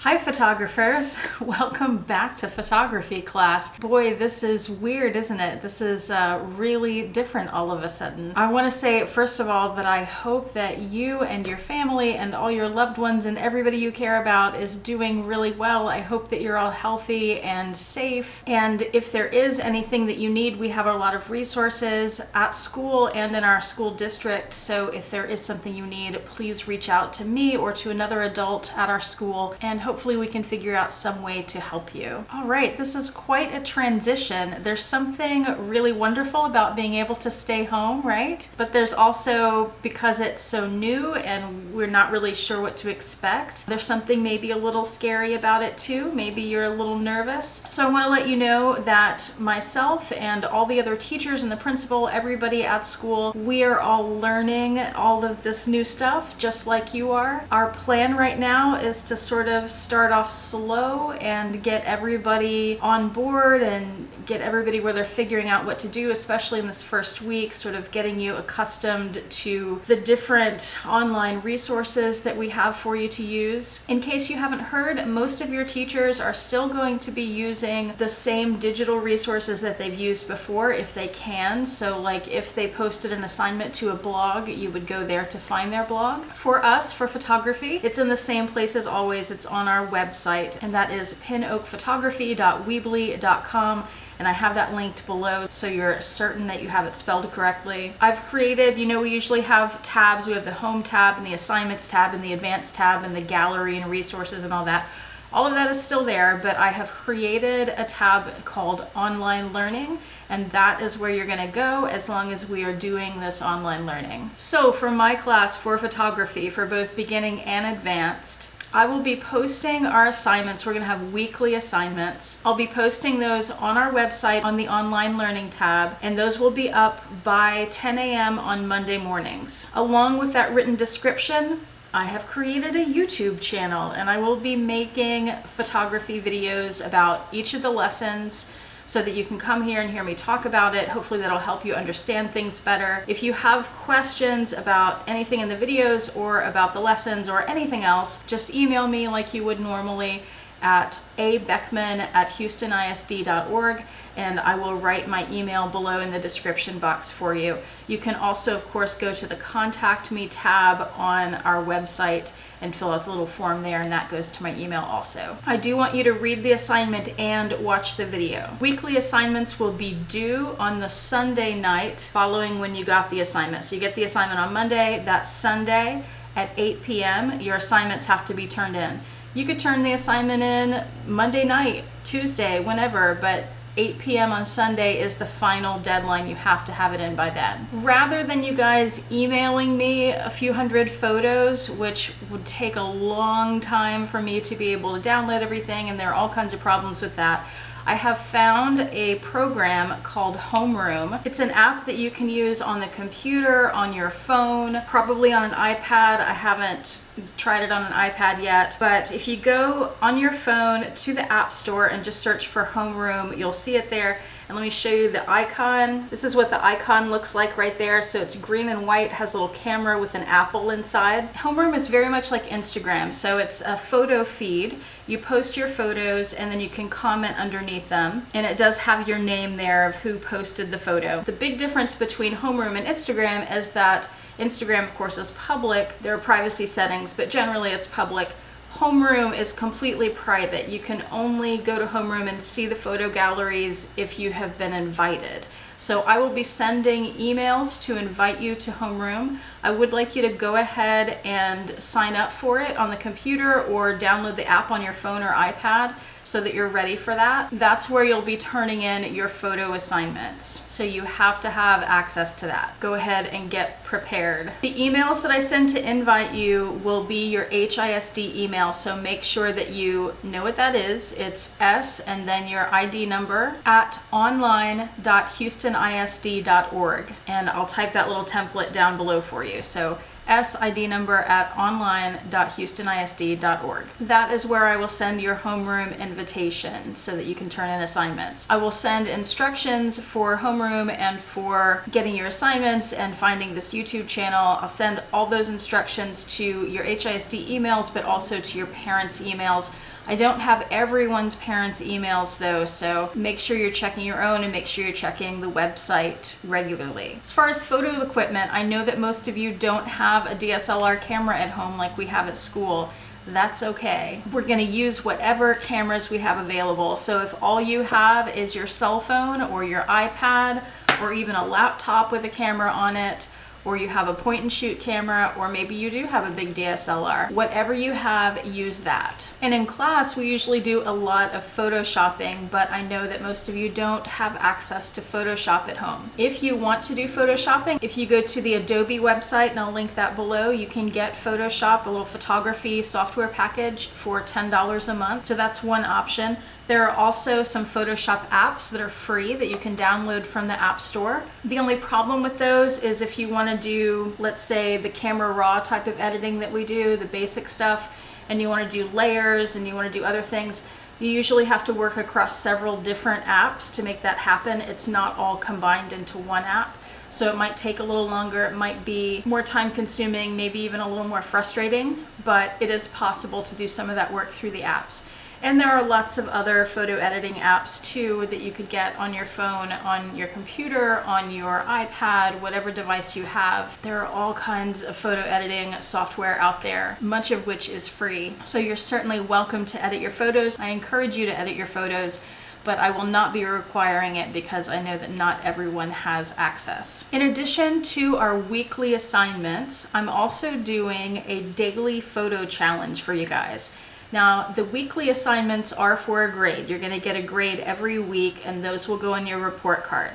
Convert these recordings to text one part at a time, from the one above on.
Hi photographers, welcome back to photography class. Boy, this is weird, isn't it? This is really different all of a sudden. I want to say first of all that I hope that you and your family and all your loved ones and everybody you care about is doing really well. I hope that you're all healthy and safe. And if there is anything that you need, we have a lot of resources at school and in our school district. So if there is something you need, please reach out to me or to another adult at our school, and hopefully we can figure out some way to help you. All right, this is quite a transition. There's something really wonderful about being able to stay home, right? But there's also, because it's so new and we're not really sure what to expect, there's something maybe a little scary about it too. Maybe you're a little nervous. So I want to let you know that myself and all the other teachers and the principal, everybody at school, we are all learning all of this new stuff just like you are. Our plan right now is to sort of start off slow and get everybody on board and get everybody where they're figuring out what to do, especially in this first week, sort of getting you accustomed to the different online resources that we have for you to use. In case you haven't heard, most of your teachers are still going to be using the same digital resources that they've used before if they can. So like if they posted an assignment to a blog, you would go there to find their blog. For us, for photography, it's in the same place as always. It's on our website, and that is pinoakphotography.weebly.com. And I have that linked below so you're certain that you have it spelled correctly. I've created, we usually have tabs. We have the home tab and the assignments tab and the advanced tab and the gallery and resources and all that. All of that is still there, but I have created a tab called Online Learning, and that is where you're going to go as long as we are doing this online learning. So for my class for photography, for both beginning and advanced, I will be posting our assignments. We're going to have weekly assignments. I'll be posting those on our website on the Online Learning tab, and those will be up by 10 a.m. on Monday mornings. Along with that written description, I have created a YouTube channel, and I will be making photography videos about each of the lessons so that you can come here and hear me talk about it. Hopefully that'll help you understand things better. If you have questions about anything in the videos or about the lessons or anything else, just email me like you would normally at abeckman@houstonisd.org, and I will write my email below in the description box for you. You can also, of course, go to the Contact Me tab on our website and fill out the little form there, and that goes to my email also. I do want you to read the assignment and watch the video. Weekly assignments will be due on the Sunday night following when you got the assignment. So you get the assignment on Monday, that Sunday at 8 p.m. your assignments have to be turned in. You could turn the assignment in Monday night, Tuesday, whenever, but 8 p.m. on Sunday is the final deadline. You have to have it in by then. Rather than you guys emailing me a few hundred photos, which would take a long time for me to be able to download everything, and there are all kinds of problems with that, I have found a program called Homeroom. It's an app that you can use on the computer, on your phone, probably on an iPad. I haven't tried it on an iPad yet, but if you go on your phone to the App Store and just search for Homeroom, you'll see it there. And let me show you the icon. This is what the icon looks like right there. So it's green and white, has a little camera with an apple inside. Homeroom is very much like Instagram. So it's a photo feed. You post your photos and then you can comment underneath them. And it does have your name there of who posted the photo. The big difference between Homeroom and Instagram is that Instagram, of course, is public. There are privacy settings, but generally it's public. Homeroom is completely private. You can only go to Homeroom and see the photo galleries if you have been invited. So I will be sending emails to invite you to Homeroom. I would like you to go ahead and sign up for it on the computer or download the app on your phone or iPad so that you're ready for that. That's where you'll be turning in your photo assignments. So you have to have access to that. Go ahead and get prepared. The emails that I send to invite you will be your HISD email, so make sure that you know what that is. It's S and then your ID number at online.houstonisd.org. And I'll type that little template down below for you. So SID number at online.houstonisd.org. That is where I will send your homeroom invitation so that you can turn in assignments. I will send instructions for homeroom and for getting your assignments and finding this YouTube channel. I'll send all those instructions to your HISD emails, but also to your parents' emails. I don't have everyone's parents' emails though, so make sure you're checking your own and make sure you're checking the website regularly. As far as photo equipment, I know that most of you don't have a DSLR camera at home like we have at school. That's okay. We're gonna use whatever cameras we have available. So if all you have is your cell phone or your iPad or even a laptop with a camera on it, or you have a point and shoot camera, or maybe you do have a big DSLR. Whatever you have, use that. And in class, we usually do a lot of photoshopping, but I know that most of you don't have access to Photoshop at home. If you want to do photoshopping, if you go to the Adobe website, and I'll link that below, you can get Photoshop, a little photography software package for $10 a month. So that's one option. There are also some Photoshop apps that are free that you can download from the App Store. The only problem with those is if you want to do, let's say, the camera raw type of editing that we do, the basic stuff, and you want to do layers and you want to do other things, you usually have to work across several different apps to make that happen. It's not all combined into one app. So it might take a little longer, it might be more time consuming, maybe even a little more frustrating, but it is possible to do some of that work through the apps. And there are lots of other photo editing apps too that you could get on your phone, on your computer, on your iPad, whatever device you have. There are all kinds of photo editing software out there, much of which is free. So you're certainly welcome to edit your photos. I encourage you to edit your photos, but I will not be requiring it because I know that not everyone has access. In addition to our weekly assignments, I'm also doing a daily photo challenge for you guys. Now, the weekly assignments are for a grade. You're gonna get a grade every week and those will go on your report card.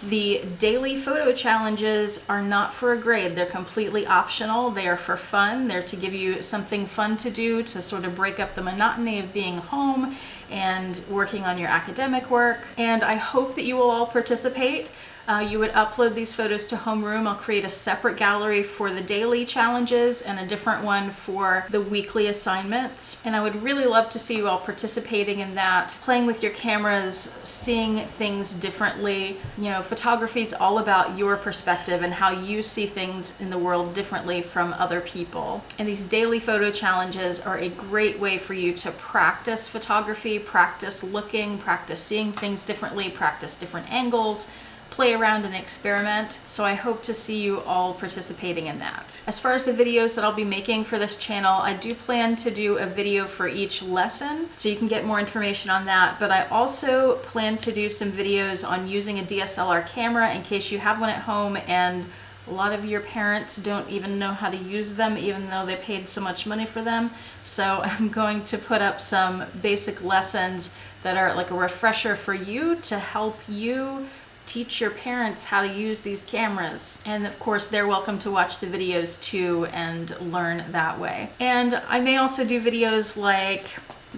The daily photo challenges are not for a grade. They're completely optional. They are for fun. They're to give you something fun to do to sort of break up the monotony of being home and working on your academic work. And I hope that you will all participate. You would upload these photos to Homeroom. I'll create a separate gallery for the daily challenges and a different one for the weekly assignments. And I would really love to see you all participating in that, playing with your cameras, seeing things differently. You know, photography is all about your perspective and how you see things in the world differently from other people. And these daily photo challenges are a great way for you to practice photography, practice looking, practice seeing things differently, practice different angles, play around and experiment. So I hope to see you all participating in that. As far as the videos that I'll be making for this channel, I do plan to do a video for each lesson, so you can get more information on that. But I also plan to do some videos on using a DSLR camera in case you have one at home and a lot of your parents don't even know how to use them, even though they paid so much money for them. So I'm going to put up some basic lessons that are like a refresher for you to help you teach your parents how to use these cameras. And of course, they're welcome to watch the videos too and learn that way. And I may also do videos like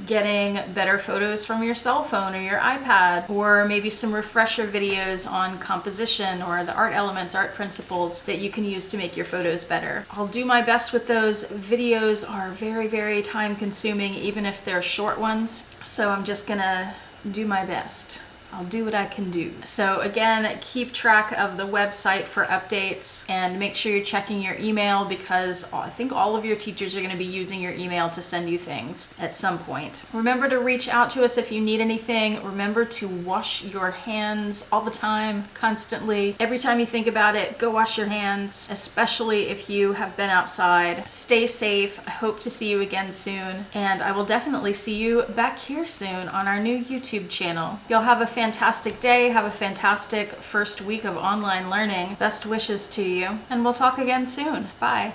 getting better photos from your cell phone or your iPad, or maybe some refresher videos on composition or the art elements, art principles that you can use to make your photos better. I'll do my best with those. Videos are very, very time consuming, even if they're short ones. So I'm just gonna do my best. I'll do what I can do. So again, keep track of the website for updates and make sure you're checking your email because I think all of your teachers are going to be using your email to send you things at some point. Remember to reach out to us if you need anything. Remember to wash your hands all the time, constantly. Every time you think about it, go wash your hands, especially if you have been outside. Stay safe. I hope to see you again soon, and I will definitely see you back here soon on our new YouTube channel. Y'all have a fantastic day. Have a fantastic first week of online learning. Best wishes to you, and we'll talk again soon. Bye.